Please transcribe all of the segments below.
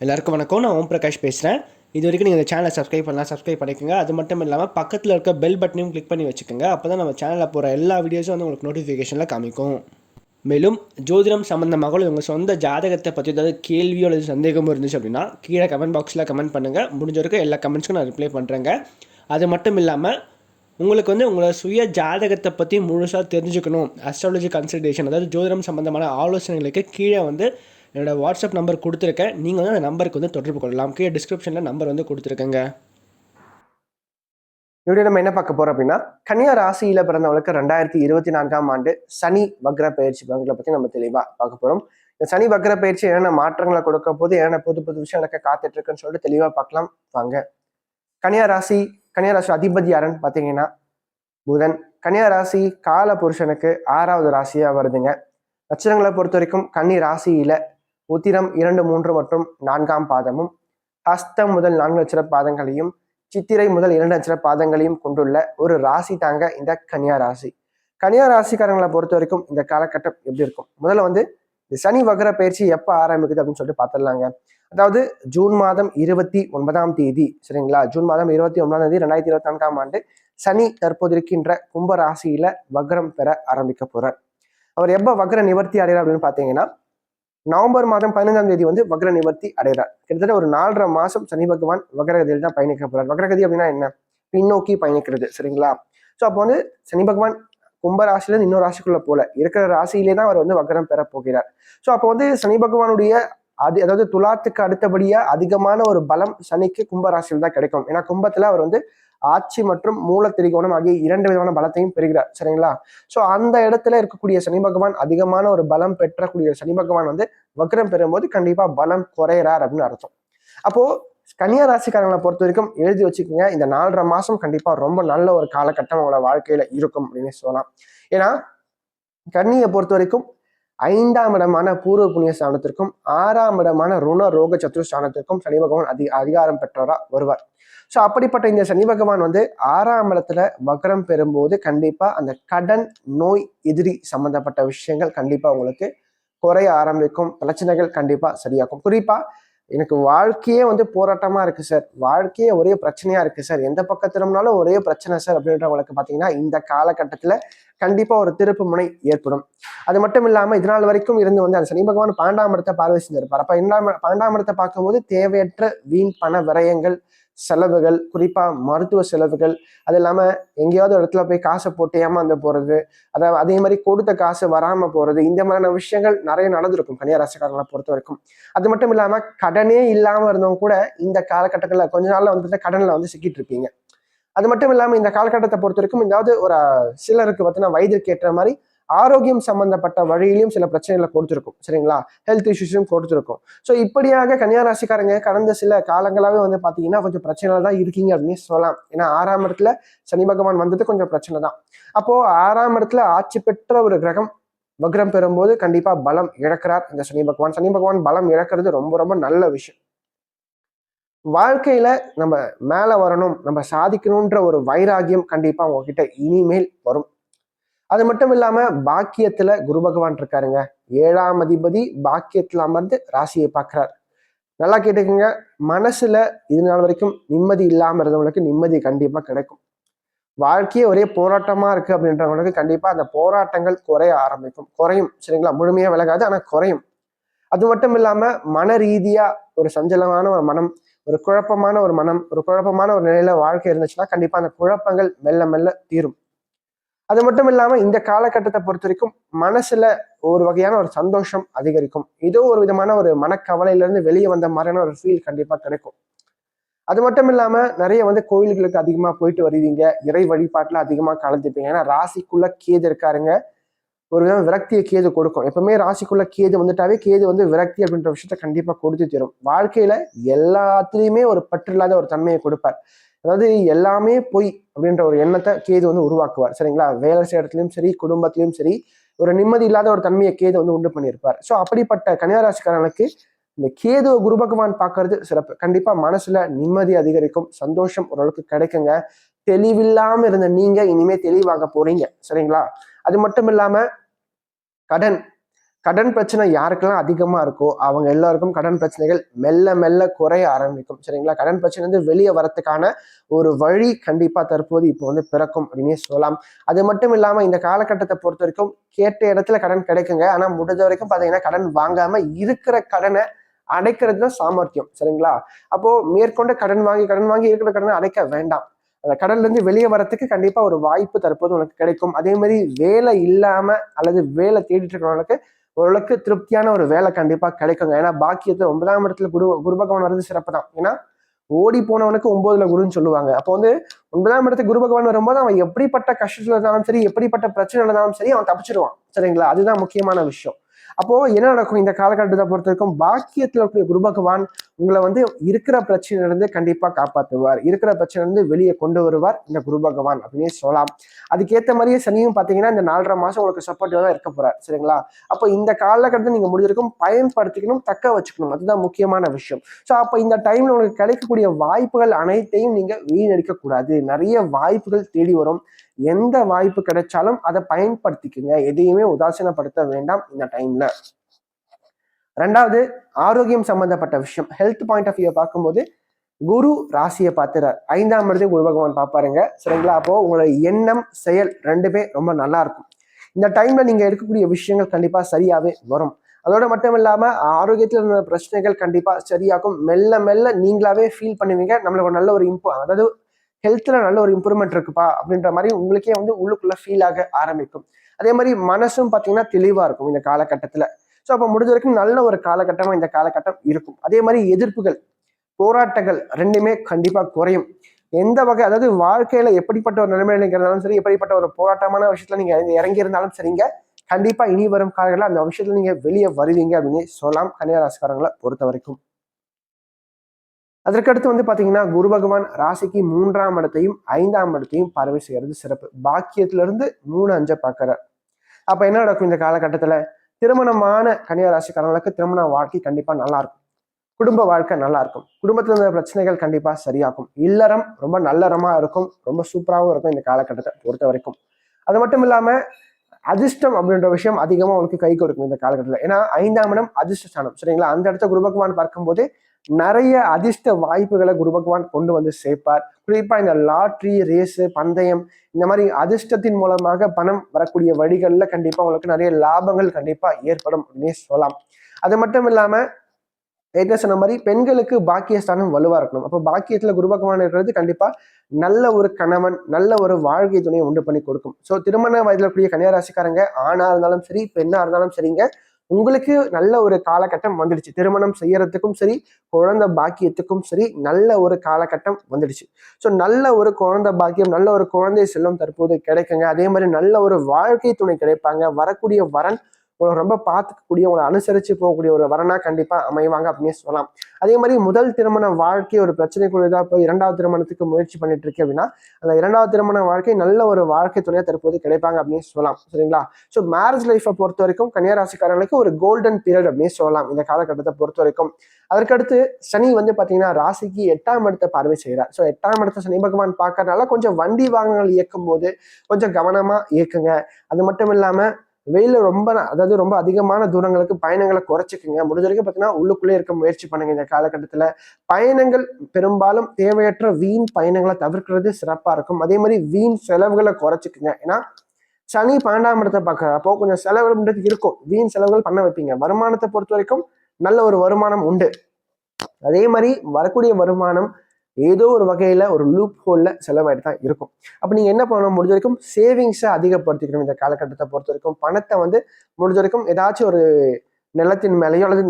எல்லாருக்கும் வணக்கம். நான் ஓம் பிரகாஷ் பேசுகிறேன். இது வரைக்கும் நீங்கள் இந்த சேனலை சப்ஸ்கிரைப் பண்ணிக்கோங்க. அது மட்டும் இல்லாமல் பக்கத்தில் இருக்க பெல் பட்டனையும் கிளிக் பண்ணி வச்சுக்கோங்க. அப்போ தான் நம்ம சேனலில் போகிற எல்லா வீடியோஸும் வந்து உங்களுக்கு நோட்டிஃபிகேஷனில் காமிக்கும். மேலும் ஜோதிடம் சம்மந்தமாக உங்கள் சொந்த ஜாதகத்தை பற்றி ஏதாவது கேள்வியோ அல்லது சந்தேகமும் இருந்துச்சு அப்படின்னா கீழே கமெண்ட் பாக்ஸில் கமெண்ட் பண்ணுங்கள். முடிஞ்ச வரைக்கும் எல்லா கமெண்ட்ஸ்க்கும் நான் ரிப்ளை பண்ணுறேங்க. அது மட்டும் இல்லாமல் உங்களுக்கு வந்து உங்களோட சுய ஜாதகத்தை பற்றி முழுசாக தெரிஞ்சுக்கணும், அஸ்ட்ராலஜி கன்சல்டேஷன் அதாவது ஜோதிடம் சம்மந்தமான ஆலோசனைகளுக்கு கீழே வந்து என்னோடய வாட்ஸ்அப் நம்பர் கொடுத்துருக்கேன். நீங்கள் வந்து அந்த நம்பருக்கு வந்து தொடர்பு கொள்ளலாம். கீழே டிஸ்கிரிப்ஷனில் நம்பர் வந்து கொடுத்துருக்கேங்க. இப்படி நம்ம என்ன பார்க்க போறோம் அப்படின்னா, கன்னியா ராசியில பிறந்தவங்களுக்கு 2024ஆம் ஆண்டு சனி வக்ர பயிற்சி பலன்களை பத்தி நம்ம தெளிவா பார்க்க போறோம். இந்த சனி வக்ர பயிற்சி என்னென்ன மாற்றங்களை கொடுக்க போது, என்னென்ன புது புது விஷயம் எனக்கு காத்துட்டு இருக்குன்னு சொல்லிட்டு தெளிவா பார்க்கலாம் வாங்க. கன்னியா ராசி அதிபதி யாருன்னு பாத்தீங்கன்னா புதன். கன்னியா ராசி கால புருஷனுக்கு 6வது ராசியா வருதுங்க. நட்சத்திரங்களை பொறுத்த வரைக்கும் கன்னி ராசியில உத்திரம் 2, 3 மற்றும் 4ஆம் பாதமும், ஹஸ்தம் முதல் 4 நட்சத்திர பாதங்களையும், சித்திரை முதல் 2 நட்சத்திர பாதங்களையும் கொண்டுள்ள ஒரு ராசி தாங்க இந்த கன்னியா ராசி. கன்னியா ராசிக்காரங்களை பொறுத்த வரைக்கும் இந்த காலகட்டம் எப்படி இருக்கும்? முதல்ல வந்து இந்த சனி வக்ர பயிற்சி எப்ப ஆரம்பிக்குது அப்படின்னு சொல்லிட்டு பார்த்துடலாங்க. அதாவது ஜூன் மாதம் 29ஆம் தேதி, சரிங்களா? ஜூன் மாதம் 29ஆம் தேதி 2024ஆம் ஆண்டு சனி தற்போது இருக்கின்ற கும்ப ராசியில வக்ரம் பெற ஆரம்பிக்க போறார். அவர் எப்ப வக்ர நிவர்த்தி அடைகிறார் அப்படின்னு பாத்தீங்கன்னா நவம்பர் மாதம் 15ஆம் தேதி வந்து வக்ர நிவர்த்தி அடைகிறார். கிட்டத்தட்ட ஒரு 4.5 மாசம் சனி பகவான் வக்ரகதியில் தான் பயணிக்க போறார். வக்ரகதி அப்படின்னா என்ன? பின்னோக்கி பயணிக்கிறது, சரிங்களா? ஸோ அப்போ வந்து சனி பகவான் கும்பராசில இன்னொரு ராசிக்குள்ள போல இருக்கிற ராசியிலே தான் அவர் வந்து வக்ரம் பெற போகிறார். ஸோ அப்போ வந்து சனி பகவானுடைய அதாவது துலாத்துக்கு அடுத்தபடியா அதிகமான ஒரு பலம் சனிக்கு கும்பராசியில் தான் கிடைக்கும். ஏன்னா கும்பத்துல அவர் வந்து ஆட்சி மற்றும் மூல திரிகோணம் ஆகிய 2 விதமான பலத்தையும் பெறுகிறார், சரிங்களா? ஸோ அந்த இடத்துல இருக்கக்கூடிய சனி பகவான் அதிகமான ஒரு பலம் பெற்றக்கூடிய சனி பகவான் வந்து வக்ரம் பெறும்போது கண்டிப்பா பலம் குறையிறார் அப்படின்னு அர்த்தம். அப்போ கன்னியா ராசிக்காரங்களை பொறுத்த வரைக்கும் எழுதி வச்சுக்கோங்க, இந்த 4.5 மாசம் கண்டிப்பா ரொம்ப நல்ல ஒரு காலகட்டம் அவங்களோட வாழ்க்கையில இருக்கும் அப்படின்னு சொல்லலாம். ஏன்னா கன்னியை பொறுத்த வரைக்கும் 5ஆம் இடமான பூர்வ புண்ணிய ஸ்தானத்திற்கும் 6ஆம் இடமான ருண ரோக சத்ரு ஸ்தானத்திற்கும் சனி பகவான் அதிகாரம் பெற்றவரா வருவார். ஸோ அப்படிப்பட்ட இந்த சனி பகவான் வந்து 6ஆம் இடத்துல வக்ரம் பெறும்போது கண்டிப்பா அந்த கடன், நோய், எதிரி சம்பந்தப்பட்ட விஷயங்கள் கண்டிப்பா உங்களுக்கு குறைய ஆரம்பிக்கும். பிரச்சனைகள் கண்டிப்பா சரியாகும். குறிப்பா எனக்கு வாழ்க்கையே வந்து போராட்டமா இருக்கு சார், வாழ்க்கையே ஒரே பிரச்சனையா இருக்கு சார், எந்த பக்கம் திரும்பினாலும் ஒரே பிரச்சனை சார் அப்படின்றவங்களுக்கு பாத்தீங்கன்னா இந்த காலகட்டத்துல கண்டிப்பா ஒரு திருப்பு முனை ஏற்படும். அது மட்டும் இல்லாம இதனால் வரைக்கும் இருந்து வந்து அந்த சனி பகவான் 12ஆம் இடத்தை பார்வை செஞ்சிருப்பார். அப்ப 12ஆம் இடத்தை பார்க்கும்போது தேவையற்ற வீண் பண விரயங்கள், செலவுகள், குறிப்பா மருத்துவ செலவுகள், அது இல்லாம எங்கேயாவது இடத்துல போய் காசை போட்டு ஏமாந்து போறது, அதாவது அதே மாதிரி கொடுத்த காசு வராம போறது, இந்த மாதிரியான விஷயங்கள் நிறைய நடந்திருக்கும் கன்னியா ராசிக்காரங்களை பொறுத்த வரைக்கும். அது மட்டும் இல்லாம கடனே இல்லாம இருந்தவங்க கூட இந்த காலகட்டத்துல கொஞ்ச நாள்ல வந்துட்டு கடன்ல வந்து சிக்கிட்டு இருப்பீங்க. அது மட்டும் இல்லாம இந்த காலகட்டத்தை பொறுத்த வரைக்கும் ஏதாவது ஒரு சிலருக்கு பார்த்தீங்கன்னா வயதிற்கு ஏற்ற மாதிரி ஆரோக்கியம் சம்பந்தப்பட்ட வழியிலையும் சில பிரச்சனைகளை கொடுத்துருக்கும், சரிங்களா? ஹெல்த் இஷ்யூஸும் கொடுத்துருக்கும். ஸோ இப்படியாக கன்னியா ராசிக்காரங்க கடந்த சில காலங்களாவே வந்து பாத்தீங்கன்னா கொஞ்சம் பிரச்சனை தான் இருக்கீங்க அப்படின்னு சொல்லலாம். ஏன்னா 6ஆம் இடத்துல சனி பகவான் வந்தது கொஞ்சம் பிரச்சனை தான். அப்போ 6ஆம் இடத்துல ஆட்சி பெற்ற ஒரு கிரகம் வக்ரம் பெறும்போது கண்டிப்பா பலம் இழக்கிறார் இந்த சனி பகவான். சனி பகவான் பலம் இழக்கிறது ரொம்ப ரொம்ப நல்ல விஷயம். வாழ்க்கையில நம்ம மேல வரணும், நம்ம சாதிக்கணும்ன்ற ஒரு வைராகியம் கண்டிப்பா உங்ககிட்ட இனிமேல் வரும். அது மட்டும் இல்லாம பாக்கியத்துல குரு பகவான் இருக்காருங்க. 7ஆம் அதிபதி பாக்கியத்துல அமர்ந்து ராசியை பார்க்கிறார். நல்லா கேட்டுக்கோங்க, மனசுல இது நாள் வரைக்கும் நிம்மதி இல்லாம இருந்தவங்களுக்கு நிம்மதி கண்டிப்பா கிடைக்கும். வாழ்க்கையே ஒரே போராட்டமா இருக்கு அப்படின்றவங்களுக்கு கண்டிப்பா அந்த போராட்டங்கள் குறைய ஆரம்பிக்கும், குறையும், சரிங்களா? முழுமையா விலகாது, ஆனா குறையும். அது மட்டும் இல்லாம மன ரீதியா ஒரு சஞ்சலமான ஒரு மனம், ஒரு குழப்பமான ஒரு மனம், ஒரு குழப்பமான ஒரு நிலையில வாழ்க்கை இருந்துச்சுன்னா கண்டிப்பா அந்த குழப்பங்கள் மெல்ல மெல்ல தீரும். அது மட்டும் இல்லாம இந்த காலகட்டத்தை பொறுத்த வரைக்கும் மனசுல ஒரு வகையான ஒரு சந்தோஷம் அதிகரிக்கும். ஏதோ ஒரு விதமான ஒரு மனக்கவலையில இருந்து வெளியே வந்த மாதிரியான ஒரு ஃபீல் கண்டிப்பா கிடைக்கும். அது மட்டும் இல்லாம நிறைய வந்து கோயில்களுக்கு அதிகமா போயிட்டு வருவீங்க, இறை வழிபாட்டுல அதிகமா கலந்துப்பீங்க. ஏன்னா ராசிக்குள்ள கேது இருக்காருங்க. ஒரு விதம் விரக்தியை கேது கொடுக்கும். எப்பவுமே ராசிக்குள்ள கேது வந்துட்டாவே கேது வந்து விரக்தி அப்படின்ற விஷயத்த கண்டிப்பா கொடுத்து தரும். வாழ்க்கையில எல்லாத்துலயுமே ஒரு பற்று இல்லாத ஒரு தன்மையை கொடுப்பார். அதாவது எல்லாமே பொய் அப்படின்ற ஒரு எண்ணத்தை கேது வந்து உருவாக்குவார், சரிங்களா? வேலை செய்யற இடத்துலயும் சரி, குடும்பத்திலயும் சரி, ஒரு நிம்மதி இல்லாத ஒரு தன்மையை கேது வந்து உண்டு பண்ணியிருப்பார். ஸோ அப்படிப்பட்ட கன்னியாராசிக்காரனுக்கு இந்த கேது குரு பகவான் பார்க்கறது சிறப்பு. கண்டிப்பா மனசுல நிம்மதி அதிகரிக்கும், சந்தோஷம் ஓரளவுக்கு கிடைக்குங்க. தெளிவில்லாம இருந்த நீங்க இனிமே தெளிவாக போறீங்க, சரிங்களா? அது மட்டும் இல்லாம கடன் கடன் பிரச்சனை யாருக்கெல்லாம் அதிகமா இருக்கோ அவங்க எல்லாருக்கும் கடன் பிரச்சனைகள் மெல்ல மெல்ல குறைய ஆரம்பிக்கும். சரிங்களா? கடன் பிரச்சனை வந்து வெளியே வரத்துக்கான ஒரு வழி கண்டிப்பா தற்போது இப்போ வந்து பிறக்கும் அப்படின்னே சொல்லலாம். அது மட்டும் இல்லாம இந்த காலகட்டத்தை பொறுத்த வரைக்கும் கேட்ட இடத்துல கடன் கிடைக்குங்க. ஆனா முடிஞ்ச வரைக்கும் பாத்தீங்கன்னா கடன் வாங்காம இருக்கிற கடனை அடைக்கிறது தான் சாமர்த்தியம். சரிங்களா? அப்போ மேற்கொண்ட கடன் வாங்கி இருக்கிற கடனை அடைக்க வேண்டாம். அந்த கடன்ல இருந்து வெளியே வரத்துக்கு கண்டிப்பா ஒரு வாய்ப்பு தற்போது உனக்கு கிடைக்கும். அதே மாதிரி வேலை இல்லாம அல்லது வேலை தேடிட்டு இருக்கிறவங்களுக்கு ஓரளவுக்கு திருப்தியான ஒரு வேலை கண்டிப்பா கிடைக்குங்க. ஏன்னா பாக்கியத்தை 9ஆம் இடத்துல குரு பகவான் வர்றது சிறப்பு தான். ஏன்னா ஓடி போனவனுக்கு 9ல குருன்னு சொல்லுவாங்க. அப்போ வந்து 9ஆம் இடத்துக்கு குரு பகவான் வரும்போது அவன் எப்படிப்பட்ட கஷ்டத்துல இருந்தாலும் சரி, எப்படிப்பட்ட பிரச்சனை இருந்தாலும் சரி அவன் தப்பிச்சிருவான். சரிங்களா? அதுதான் முக்கியமான விஷயம். அப்போ என்ன நடக்கும் இந்த காலகட்டத்தை பொறுத்த வரைக்கும் பாக்கியத்துல இருக்கிற குரு பகவான் உங்களை வந்து இருக்கிற பிரச்சனையில இருந்து கண்டிப்பா காப்பாற்றுவார். இருக்கிற பிரச்சனை இருந்து வெளியே கொண்டு வருவார் இந்த குரு பகவான் அப்படின்னே சொல்லலாம். அதுக்கேற்ற மாதிரியே சனியும் பாத்தீங்கன்னா இந்த 4.5 மாசம் உங்களுக்கு சப்போர்ட்டிவா தான் இருக்க போறார். சரிங்களா? அப்போ இந்த காலகட்டத்தை நீங்க முடிஞ்சிருக்கும் பயன்படுத்திக்கணும், தக்க வச்சுக்கணும். அதுதான் முக்கியமான விஷயம். ஸோ அப்போ இந்த டைம்ல உங்களுக்கு கிடைக்கக்கூடிய வாய்ப்புகள் அனைத்தையும் நீங்க வீணடிக்க கூடாது. நிறைய வாய்ப்புகள் தேடி வரும். எந்த வாய்ப்பு கிடைச்சாலும் அதை பயன்படுத்திக்கங்க. எதையுமே உதாசீனப்படுத்த வேண்டாம் இந்த டைம்ல. ரெண்டாவது, ஆரோக்கியம் சம்பந்தப்பட்ட விஷயம். ஹெல்த் பாயிண்ட் ஆஃப் வியூ பார்க்கும்போது குரு ராசியை பார்த்துறார். 5ஆம் இடத்தையும் குரு பகவான் பார்ப்பாருங்க. சரிங்களா? அப்போ உங்களோட எண்ணம் செயல் ரெண்டுமே ரொம்ப நல்லா இருக்கும். இந்த டைம்ல நீங்க எடுக்கக்கூடிய விஷயங்கள் கண்டிப்பா சரியாவே வரும். அதோட மட்டும் இல்லாம ஆரோக்கியத்தில் இருந்த பிரச்சனைகள் கண்டிப்பா சரியாகும். மெல்ல மெல்ல நீங்களாவே ஃபீல் பண்ணுவீங்க நம்மளுக்கு ஒரு நல்ல ஒரு அதாவது ஹெல்த்ல நல்ல ஒரு இம்ப்ரூவ்மெண்ட் இருக்குப்பா அப்படின்ற மாதிரி உங்களுக்கே வந்து உள்ளுக்குள்ள ஃபீல் ஆக ஆரம்பிக்கும். அதே மாதிரி மனசும் பார்த்தீங்கன்னா தெளிவா இருக்கும் இந்த காலகட்டத்துல. ஸோ அப்போ முடிஞ்ச வரைக்கும் நல்ல ஒரு காலகட்டமா இந்த காலகட்டம் இருக்கும். அதே மாதிரி எதிர்ப்புகள், போராட்டங்கள் ரெண்டுமே கண்டிப்பா குறையும். எந்த வகை, அதாவது வாழ்க்கையில எப்படிப்பட்ட ஒரு நிலைமையில இருந்தாலும் சரி, எப்படிப்பட்ட ஒரு போராட்டமான விஷயத்துல நீங்க இறங்கி இருந்தாலும் சரிங்க, கண்டிப்பா இனி வரும் காலங்களில் அந்த விஷயத்துல நீங்க வெளியே வருவீங்க அப்படின்னு சொல்லலாம் கன்னியாராசிக்காரங்களை பொறுத்த வரைக்கும். அதற்கடுத்து வந்து பாத்தீங்கன்னா குரு பகவான் ராசிக்கு 3ஆம் இடத்தையும் 5ஆம் இடத்தையும் பார்வை செய்யறது சிறப்பு. பாக்கியத்துல இருந்து 3-5 பார்க்கிறார். அப்ப என்ன நடக்கும் இந்த காலகட்டத்துல? திருமணமான கன்னியா ராசிக்காரங்களுக்கு திருமண வாழ்க்கை கண்டிப்பா நல்லா இருக்கும். குடும்ப வாழ்க்கை நல்லா இருக்கும். குடும்பத்துல இருந்த பிரச்சனைகள் கண்டிப்பா சரியாகும். இல்லறம் ரொம்ப நல்லறமா இருக்கும். ரொம்ப சூப்பராகவும் இருக்கும் இந்த காலகட்டத்தை பொறுத்த வரைக்கும். அது மட்டும் இல்லாம அதிர்ஷ்டம் அப்படின்ற விஷயம் அதிகமா உங்களுக்கு கை கொடுக்கும் இந்த காலகட்டத்தில். ஏன்னா 5ஆம் இடம் அதிர்ஷ்ட ஸ்தானம். சரிங்களா? அந்த இடத்த குரு பகவான் பார்க்கும்போது நிறைய அதிர்ஷ்ட வாய்ப்புகளை குரு பகவான் கொண்டு வந்து சேர்ப்பார். குறிப்பா இந்த லாட்ரி, ரேஸு, பந்தயம், இந்த மாதிரி அதிர்ஷ்டத்தின் மூலமாக பணம் வரக்கூடிய வழிகள்ல கண்டிப்பா உங்களுக்கு நிறைய லாபங்கள் கண்டிப்பா ஏற்படும் அப்படின்னே சொல்லலாம். அது மட்டும் இல்லாம ஏற்கனவே சொன்ன மாதிரி பெண்களுக்கு பாக்கியஸ்தானம் வலுவா இருக்கணும். அப்போ பாக்கியத்துல குரு பகவான் இருக்கிறது கண்டிப்பா நல்ல ஒரு கணவன், நல்ல ஒரு வாழ்க்கை துணையை உண்டு பண்ணி கொடுக்கும். ஸோ திருமண வயதுல கூடிய கன்னியாராசிக்காரங்க ஆணா இருந்தாலும் சரி, பெண்ணா இருந்தாலும் சரிங்க, உங்களுக்கு நல்ல ஒரு காலகட்டம் வந்துடுச்சு. திருமணம் செய்யறதுக்கும் சரி, குழந்தை பாக்கியத்துக்கும் சரி நல்ல ஒரு காலகட்டம் வந்துடுச்சு. ஸோ நல்ல ஒரு குழந்தை பாக்கியம், நல்ல ஒரு குழந்தை செல்வம் தற்போது கிடைக்குங்க. அதே மாதிரி நல்ல ஒரு வாழ்க்கை துணை கிடைப்பாங்க. வரக்கூடிய வரன் உங்களை ரொம்ப பார்த்துக்கக்கூடிய, உங்களை அனுசரிச்சு போகக்கூடிய ஒரு வரனா கண்டிப்பா அமைவாங்க அப்படின்னு சொல்லலாம். அதே மாதிரி முதல் திருமண வாழ்க்கை ஒரு பிரச்சனைக்குரியதா போய் 2வது திருமணத்துக்கு முயற்சி பண்ணிட்டு இருக்கு அப்படின்னா அந்த 2வது திருமண வாழ்க்கை நல்ல ஒரு வாழ்க்கை துணையா தற்போது கிடைப்பாங்க அப்படின்னு சொல்லலாம். சரிங்களா? ஸோ மேரேஜ் லைஃபை பொறுத்த வரைக்கும் கன்னியாராசிக்காரர்களுக்கு ஒரு கோல்டன் பீரியட் அப்படின்னு சொல்லலாம் இந்த காலகட்டத்தை பொறுத்த வரைக்கும். அதற்கடுத்து சனி வந்து பாத்தீங்கன்னா ராசிக்கு 8ஆம் இடத்தை பார்வை செய்கிறார். ஸோ 8ஆம் இடத்தை சனி பகவான் பார்க்கறதுனால கொஞ்சம் வண்டி வாகனங்கள் இயக்கும் போது கொஞ்சம் கவனமா இயக்குங்க. அது மட்டும் இல்லாம வெயில ரொம்ப, அதாவது ரொம்ப அதிகமான தூரங்களுக்கு பயணங்களை குறைச்சிக்குங்க. முடிஞ்ச வரைக்கும் பார்த்தீங்கன்னா உள்ளுக்குள்ளே இருக்க முயற்சி பண்ணுங்க இந்த காலகட்டத்தில். பயணங்கள் பெரும்பாலும் தேவையற்ற வீண் பயணங்களை தவிர்க்கிறது சிறப்பா இருக்கும். அதே மாதிரி வீண் செலவுகளை குறைச்சிக்குங்க. ஏன்னா சனி 12ஆம் இடத்தை பார்க்கறப்போ கொஞ்சம் செலவுன்றது இருக்கும். வீண் செலவுகள் பண்ண வைப்பீங்க. வருமானத்தை பொறுத்த வரைக்கும் நல்ல ஒரு வருமானம் உண்டு. அதே மாதிரி வரக்கூடிய வருமானம் ஏதோ ஒரு வகையில ஒரு லூப் ஹோல்ல செலவாயிட்டு தான் இருக்கும். அப்ப நீங்க என்ன பண்ணணும்? முடிஞ்ச வரைக்கும் சேவிங்ஸை அதிகப்படுத்திக்கணும் இந்த காலகட்டத்தை பொறுத்த வரைக்கும். பணத்தை வந்து முடிஞ்ச வரைக்கும் ஏதாச்சும் ஒரு நிலத்தின் மேலேயோ அல்லது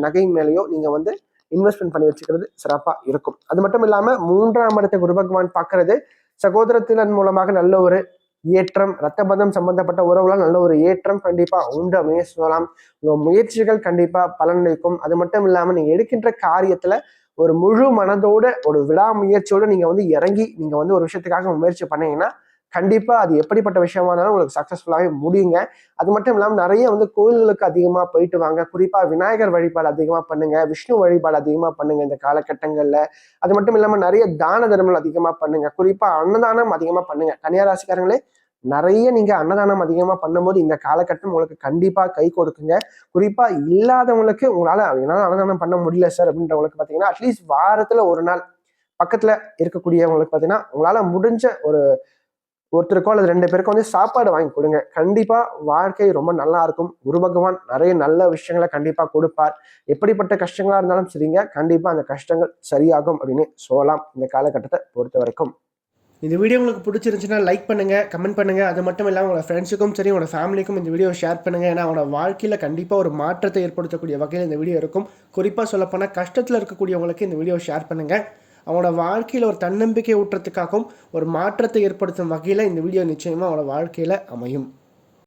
நகையின் மேலேயோ நீங்க வந்து இன்வெஸ்ட்மெண்ட் பண்ணி வச்சுக்கிறது சிறப்பா இருக்கும். அது மட்டும் இல்லாம 3ஆம் இடத்தை குரு பகவான் பார்க்கறது சகோதரத்தின் மூலமாக நல்ல ஒரு ஏற்றம், ரத்த பந்தம் சம்பந்தப்பட்ட உறவுலாம் நல்ல ஒரு ஏற்றம் கண்டிப்பா உண்டு அப்படின்னு சொல்லலாம். உங்க முயற்சிகள் கண்டிப்பா பலனளிக்கும். அது மட்டும் இல்லாம நீங்க எடுக்கின்ற காரியத்துல ஒரு முழு மனதோட ஒரு விடாமுயற்சியோட நீங்க வந்து இறங்கி நீங்க வந்து ஒரு விஷயத்துக்காக முயற்சி பண்ணீங்கன்னா கண்டிப்பா அது எப்படிப்பட்ட விஷயமா இருந்தாலும் உங்களுக்கு சக்சஸ்ஃபுல்லாகவே முடியுங்க. அது மட்டும் இல்லாமல் நிறைய வந்து கோயில்களுக்கு அதிகமா போயிட்டு வாங்க. குறிப்பா விநாயகர் வழிபாடு அதிகமா பண்ணுங்க, விஷ்ணு வழிபாடு அதிகமா பண்ணுங்க இந்த காலகட்டங்கள்ல. அது மட்டும் இல்லாம நிறைய தான தர்மங்கள் அதிகமா பண்ணுங்க. குறிப்பா அன்னதானம் அதிகமா பண்ணுங்க. கன்னியாராசிக்காரங்களே நிறைய நீங்கள் அன்னதானம் அதிகமாக பண்ணும்போது இந்த காலகட்டம் உங்களுக்கு கண்டிப்பாக கை கொடுக்குங்க. குறிப்பாக இல்லாதவங்களுக்கு உங்களால் என்னால் அன்னதானம் பண்ண முடியல சார் அப்படின்றவங்களுக்கு பார்த்தீங்கன்னா அட்லீஸ்ட் வாரத்தில் ஒரு நாள் பக்கத்தில் இருக்கக்கூடியவங்களுக்கு பார்த்தீங்கன்னா உங்களால் முடிஞ்ச ஒருத்தருக்கோ அல்லது 2 பேருக்கோ வந்து சாப்பாடு வாங்கி கொடுங்க. கண்டிப்பா வாழ்க்கை ரொம்ப நல்லா இருக்கும். குரு பகவான் நிறைய நல்ல விஷயங்களை கண்டிப்பா கொடுப்பார். எப்படிப்பட்ட கஷ்டங்களா இருந்தாலும் சரிங்க, கண்டிப்பா அந்த கஷ்டங்கள் சரியாகும் அப்படின்னு சொல்லலாம் இந்த காலகட்டத்தை பொறுத்த வரைக்கும். இந்த வீடியோ உங்களுக்கு பிடிச்சிருந்துச்சுன்னா லைக் பண்ணுங்கள், கமெண்ட் பண்ணுங்கள். அது மட்டும் இல்லாமல் உங்களோட ஃப்ரெண்ட்ஸுக்கும் சரி உங்களோட ஃபேமிலிக்கும் இந்த வீடியோ ஷேர் பண்ணுங்கள். ஏன்னா அவனோட வாழ்க்கையில் கண்டிப்பாக ஒரு மாற்றத்தை ஏற்படுத்தக்கூடிய வகையில் இந்த வீடியோ இருக்கும். குறிப்பாக சொல்லப்போனால் கஷ்டத்தில் இருக்கக்கூடியவங்களுக்கு இந்த வீடியோ ஷேர் பண்ணுங்கள். அவனோட வாழ்க்கையில் ஒரு தன்னம்பிக்கை ஊட்டுறதுக்காகவும் ஒரு மாற்றத்தை ஏற்படுத்தும் வகையில் இந்த வீடியோ நிச்சயமாக அவனோட வாழ்க்கையில் அமையும்.